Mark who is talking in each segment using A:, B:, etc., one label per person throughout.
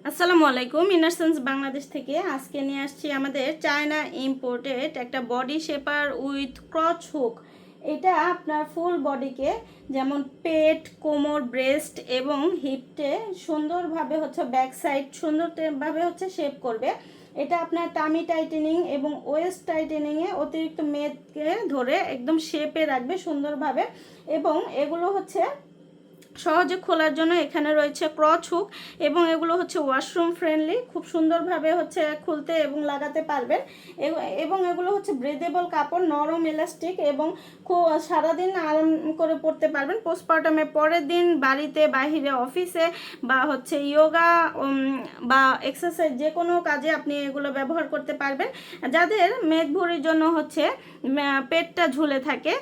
A: আসসালামু আলাইকুম। ইনারসেন্স বাংলাদেশ থেকে আজকে নিয়ে আসছি আমাদের চায়না ইম্পোর্টেড একটা body shaper with crotch hook. এটা আপনার ফুল বডিকে যেমন পেট, কোমর, ব্রেস্ট এবং হিপটে সুন্দরভাবে ব্যাক সাইড সুন্দরভাবে শেপ করবে। এটা আপনার টামি টাইটেনিং এবং ওয়েস্ট টাইটেনিংয়ে অতিরিক্ত মেদকে ধরে একদম শেপে রাখবে সুন্দরভাবে। এবং এগুলো সহজে খোলার জন্য এখানে রয়েছে ক্রচ হুক এবং এগুলো ওয়াশরুম ফ্রেন্ডলি, খুব সুন্দরভাবে খুলতে এবং লাগাতে পারবেন। এবং এগুলো ব্রেদেবল কাপড়, নরম ইলাস্টিক এবং খুব সারাদিন আরাম করে পরতে পারবেন। পোস্টপার্টামে পরের দিন বাড়িতে, বাহিরে, অফিসে বা ইয়োগা বা এক্সারসাইজ যে কোনো কাজে আপনি এগুলো ব্যবহার করতে পারবেন। যাদের মেদ ভরির জন্য পেটটা ঝুলে থাকে,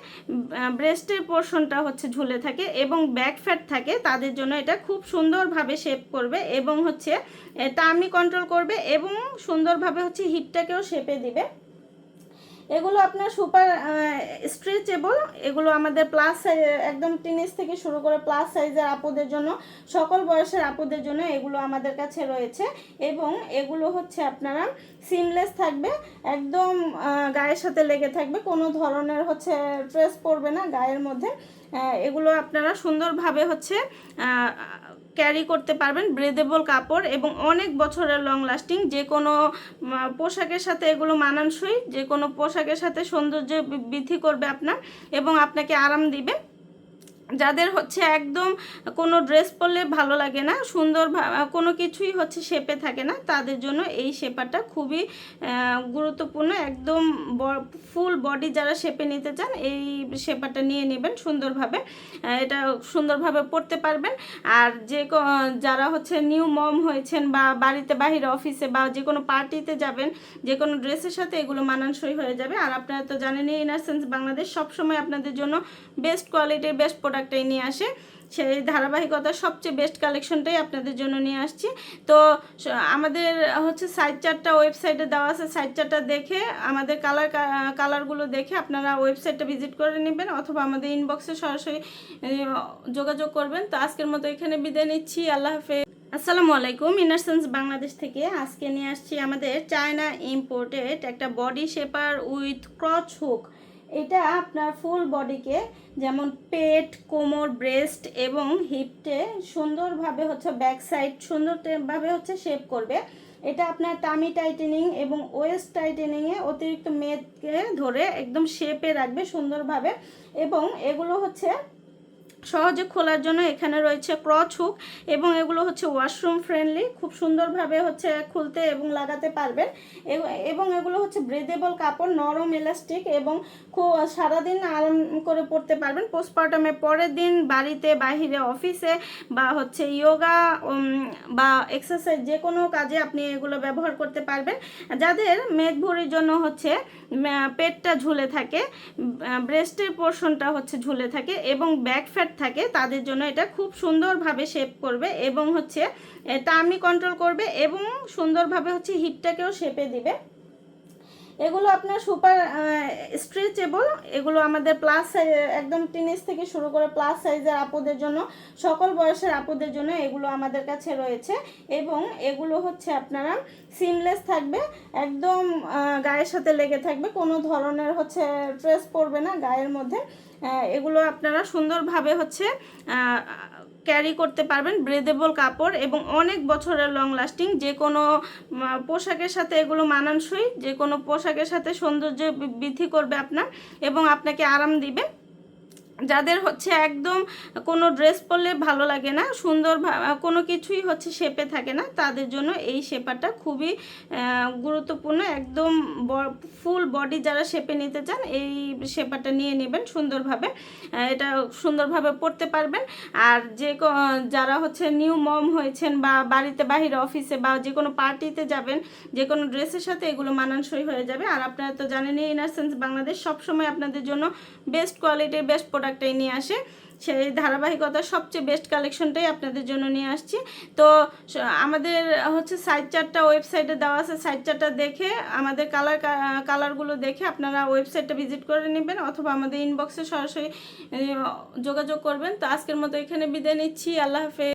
A: ব্রেস্টের পোর্শনটা ঝুলে থাকে এবং ব্যাক ফ্যাট থাকে, তাদের জন্য এটা খুব সুন্দরভাবে শেপ করবে এবং টার্মি কন্ট্রোল করবে এবং সুন্দরভাবে হিপটাকেও শেপে দিবে। এগুলো আপনার সুপার স্ট্রেচেবল। এগুলো আমাদের প্লাস সাইজ, একদম টিনেজ থেকে শুরু করে প্লাস সাইজের আপুদের জন্য, সকল বয়সের আপুদের জন্য এগুলো আমাদের কাছে রয়েছে। এবং এগুলো আপনারা সিমলেস থাকবে, একদম গায়ের সাথে লেগে থাকবে, কোনো ধরনের ট্রেস পড়বে না গায়ের মধ্যে। এগুলো আপনারা সুন্দরভাবে ক্যারি করতে পারবেন। ব্রেদেবল কাপড় এবং অনেক বছরের লং লাস্টিং, যে কোনো পোশাকের সাথে এগুলো মানানসই, যে কোনো পোশাকের সাথে সৌন্দর্য বৃদ্ধি করবে আপনার এবং আপনাকে আরাম দিবে। যাদের একদম কোনো ড্রেস পরলে ভালো লাগে না, সুন্দর কোনো কিছুই শেপে থাকে না, তাদের জন্য এই শেপারটা খুবই গুরুত্বপূর্ণ। একদম ফুল বডি যারা শেপে নিতে চান এই শেপারটা নিয়ে নেবেন সুন্দরভাবে। এটা সুন্দরভাবে পরতে পারবেন। আর যারা নিউ মম হয়েছেন বা বাড়িতে, বাহিরে, অফিসে বা যে কোনো পার্টিতে যাবেন, যে কোনো ড্রেসের সাথে এগুলো মানানসই হয়ে যাবে। আর আপনারা তো জানেনই ইনারসেন্স বাংলাদেশ সবসময় আপনাদের জন্য বেস্ট কোয়ালিটির বেস্ট প্রোডাক্টটাই নিয়ে আসে। সেই ধারাবাহিকতার সবচেয়ে বেস্ট কালেকশনটাই আপনাদের জন্য নিয়ে আসছি। তো আমাদের সাইজ চার্টটা ওয়েবসাইটে দেওয়া আছে, সাইজ চার্টটা দেখে আমাদের কালারগুলো দেখে আপনারা ওয়েবসাইটটা ভিজিট করে নেবেন অথবা আমাদের ইনবক্সে সরাসরি যোগাযোগ করবেন। তো আজকের মতো এখানে বিদায় নিচ্ছি। আল্লাহ হাফেজ। আসসালামু আলাইকুম। ইনারসেন্স বাংলাদেশ থেকে আজকে নিয়ে আসছি আমাদের চায়না ইম্পোর্টেড একটা body shaper with crotch hook. এটা আপনার ফুল বডিকে যেমন পেট, কোমর, ব্রেস্ট এবং হিপটে সুন্দরভাবে ব্যাক সাইড সুন্দরভাবে শেপ করবে। এটা আপনার টামি টাইটেনিং এবং ওয়েস্ট টাইটেনিংয়ে অতিরিক্ত মেদকে ধরে একদম শেপে রাখবে সুন্দরভাবে। এবং এগুলো সহজে খোলার জন্য এখানে রয়েছে ক্রচ হুক এবং এগুলো ওয়াশরুম ফ্রেন্ডলি, খুব সুন্দরভাবে খুলতে এবং লাগাতে পারবেন। এবং এগুলো ব্রেদেবল কাপড়, নরম ইলাস্টিক এবং খুব সারাদিন আরাম করে পরতে পারবেন। পোস্টপার্টামে পরের দিন বাড়িতে, বাহিরে, অফিসে বা ইয়োগা বা এক্সারসাইজ যে কোনো কাজে আপনি এগুলো ব্যবহার করতে পারবেন। যাদের মেদ ভরির জন্য পেটটা ঝুলে থাকে, ব্রেস্টের পোর্শনটা ঝুলে থাকে এবং ব্যাক ফ্যাট থাকে, তাদের জন্য এটা খুব সুন্দরভাবে শেপ করবে এবং টার্মি কন্ট্রোল করবে এবং সুন্দরভাবে হিপটাকেও শেপে দিবে। এগুলো আপনার সুপার স্ট্রেচেবল। এগুলো আমাদের প্লাস সাইজ, একদম টিনেজ থেকে শুরু করে প্লাস সাইজের আপুদের জন্য, সকল বয়সের আপুদের জন্য এগুলো আমাদের কাছে রয়েছে। এবং এগুলো আপনারা সিমলেস থাকবে, একদম গায়ের সাথে লেগে থাকবে, কোনো ধরনের ট্রেস পড়বে না গায়ের মধ্যে। এগুলো আপনারা সুন্দরভাবে ক্যারি করতে পারবেন। ব্রেদেবল কাপড় এবং অনেক বছরের লং লাস্টিং, যে কোনো পোশাকের সাথে এগুলো মানানসই, যে কোনো পোশাকের সাথে সৌন্দর্য বৃদ্ধি করবে আপনার এবং আপনাকে আরাম দিবে। যাদের একদম কোনো ড্রেস পরলে ভালো লাগে না, সুন্দর কোনো কিছুই শেপে থাকে না, তাদের জন্য এই শেপারটা খুবই গুরুত্বপূর্ণ। একদম ফুল বডি যারা শেপে নিতে চান এই শেপারটা নিয়ে নেবেন সুন্দরভাবে। এটা সুন্দরভাবে পরতে পারবেন। আর যারা নিউ মম হয়েছেন বা বাড়িতে, বাহিরে, অফিসে বা যে কোনো পার্টিতে যাবেন, যে কোনো ড্রেসের সাথে এগুলো মানানসই হয়ে যাবে। আর আপনারা তো জানেনই ইনারসেন্স বাংলাদেশ সবসময় আপনাদের জন্য বেস্ট কোয়ালিটির বেস্ট প্রোডাক্টটাই নিয়ে আসে। সেই ধারাবাহিকতার সবচেয়ে বেস্ট কালেকশনটাই আপনাদের জন্য নিয়ে আসছি। তো আমাদের সাইজ চার্টটা ওয়েবসাইটে দেওয়া আছে, সাইজ চার্টটা দেখে আমাদের কালারগুলো দেখে আপনারা ওয়েবসাইটটা ভিজিট করে নেবেন অথবা আমাদের ইনবক্সে সরাসরি যোগাযোগ করবেন। তো আজকের মতো এখানে বিদায় নিচ্ছি। আল্লাহ হাফেজ।